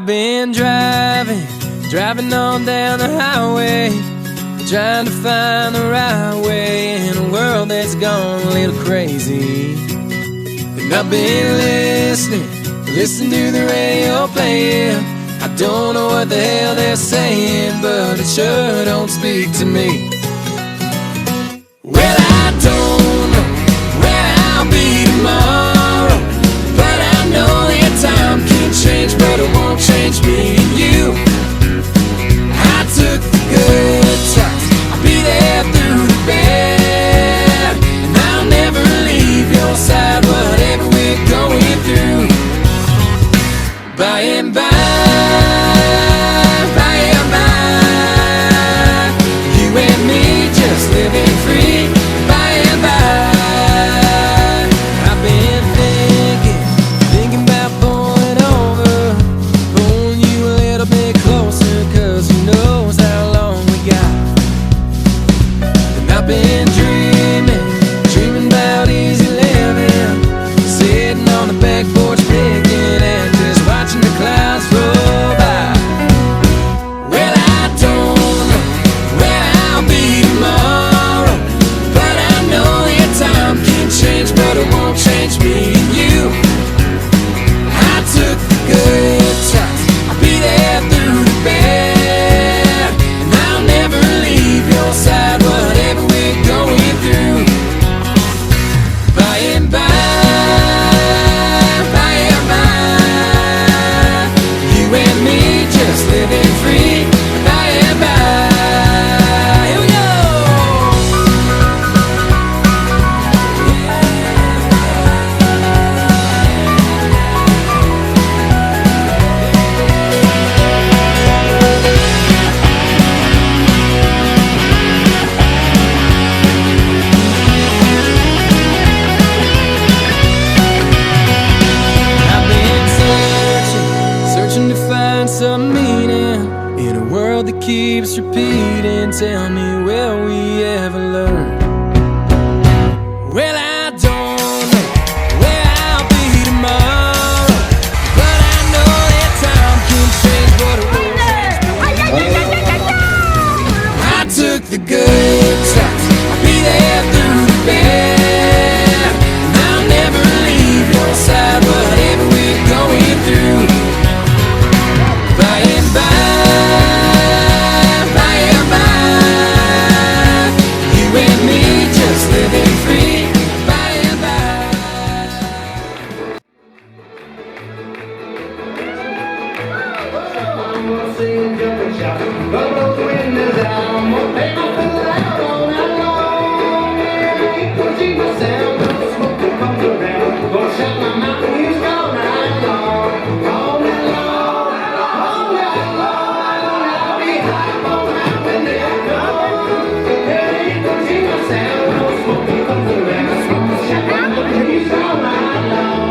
been driving on down the highway, trying to find the right way in a world that's gone a little crazy. And I've been listening to the radio playing. I don't know what the hell they're saying, but it sure don't speak to me. Well, I don't know where I'll be tomorrow, but I know that time can change, but it won't change me and you. I took the good times, I'll be there through the bad, and I'll never leave your side, whatever we're going through. By and by, you and me just living free. By and by, I've been thinking about pulling over, pulling you a little bit closer, 'cause who knows how long we got. And I've been dreaming about easy living, sitting on the back porch picking and just watching the clouds roll by. Well, I don't know where I'll be tomorrow, but I know that time can change, but it won't change me and you. I took the good times, I'll be there through the bad, and I'll never leave your side, whatever we're going through. By and by, you and me just living free. By and by, here we go. I've been searching to find some meaning in a world that keeps repeating. Tell me, will we ever learn? Well, I don't know where I'll be tomorrow, but I know that time can change, but it won't change me. I took the good times, I'll be there through the bad, and I'll never leave your side, whatever we're going through. By and by, you and me just living free. By and by. I'm gonna sing, jump and shout, blow those windows out. I'm gonna make my fool out all night long. Yeah, I ain't gonna keep my sound, gonna smoke and comes around. Gonna shout my mountain views all night long. All night long, all night long. I'll be high on out when they come. Yeah, I ain't gonna keep my sound, gonna smoke and comes around. Gonna shout my mountain views all night long.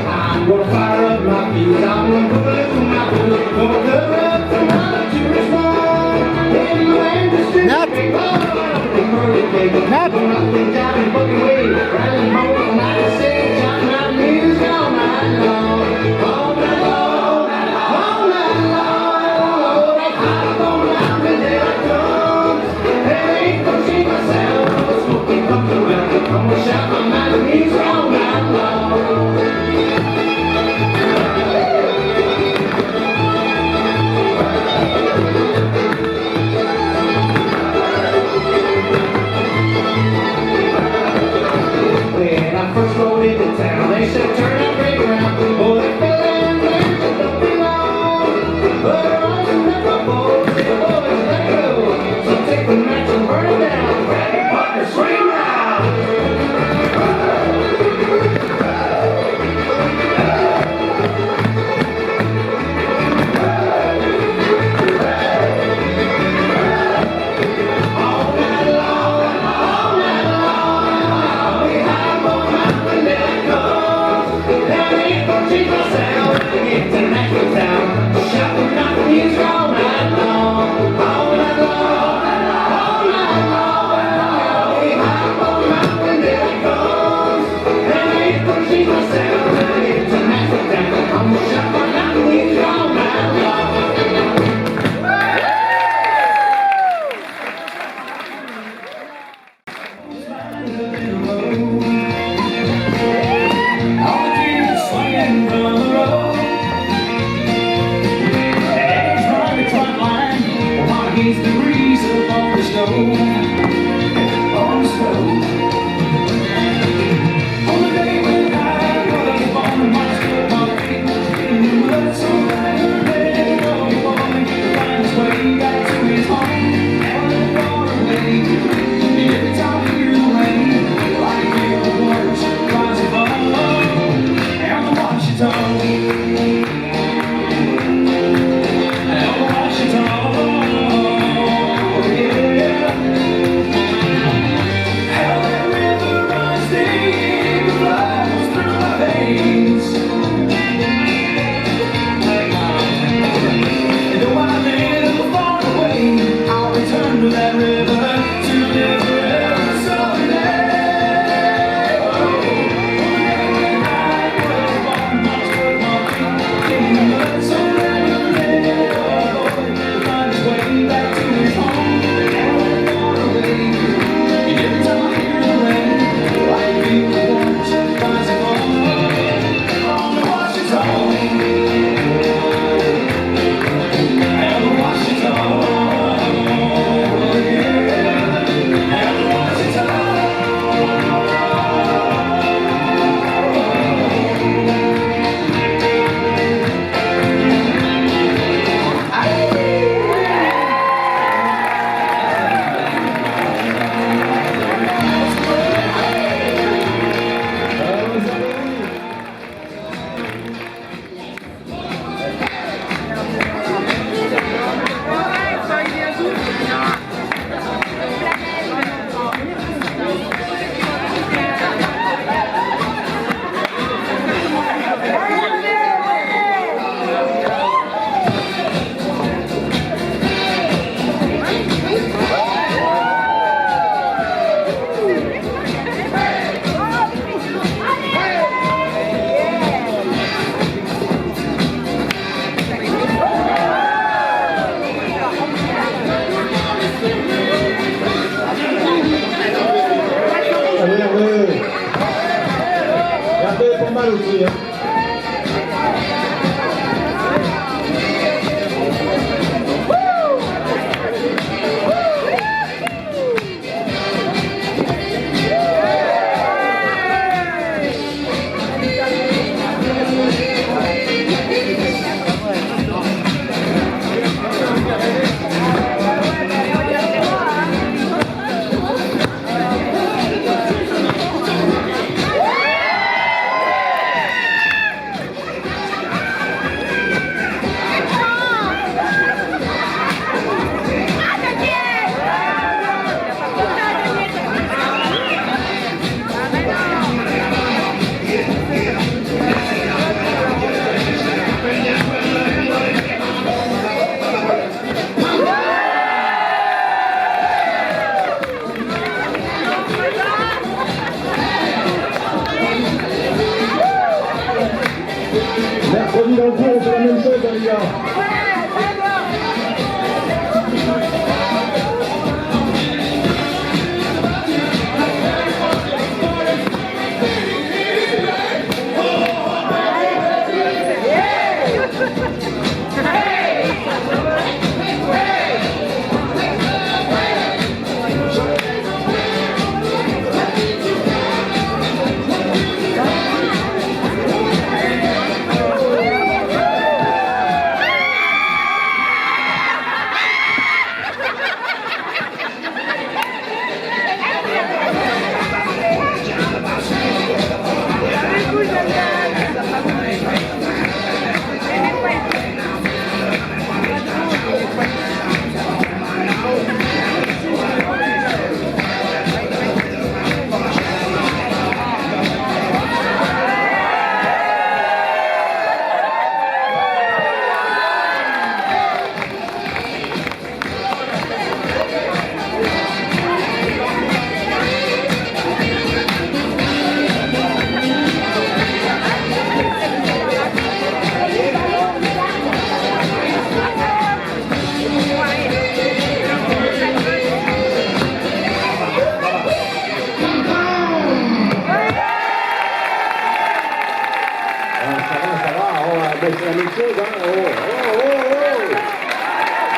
I'm gonna fire up my fuse, I'm gonna put a little mouth in it, gonna cover up the knowledge to respond. In my industry, big ball, big Murray, baby. Gonna rock things down in fucking way, riding home all night to sing, shouting out music all night long. All night long, all night long. I'm high on the mountain when I come. Hey, ain't gonna see my sound, gonna smoke and come around. I'm gonna shout my mountain music all night long. here. Mercredi dans le cours, on fait la même chose, les gars. C'est la même chose, hein. Oh, oh, oh, oh.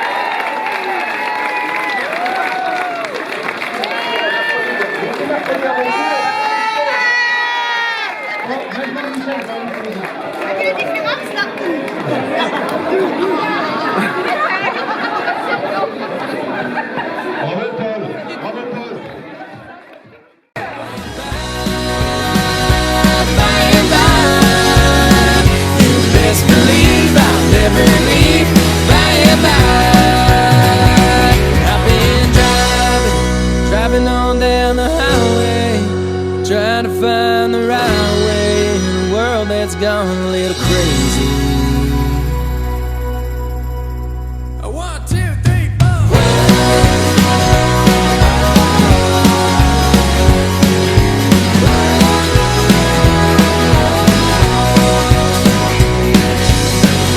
Bravo Paul, bravo Paul. By and by, you best believe I'll never leave. By and by, I've been driving on down the highway, trying to find the right way in a world that's gone a little crazy. 1, 2, 3, 4.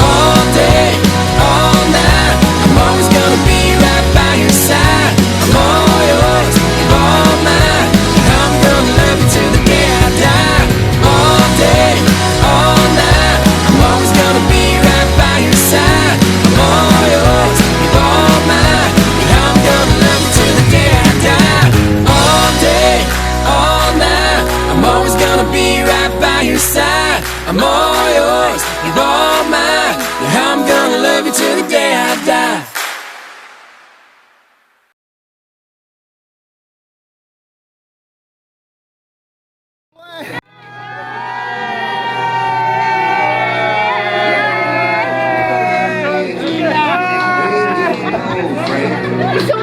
All day, all night, I'm always gonna be right by your side. I'm all yours, you're all mine. I'm gonna love you till the day I die. All day, all night, I'm always gonna be right by your side. I'm all yours, you're all mine. I'm gonna love you till the day I die. All day, all night, I'm always gonna be right by your side. I'm all yours, you're all mine. Yeah, I'm gonna love you till the day I die. Ils sont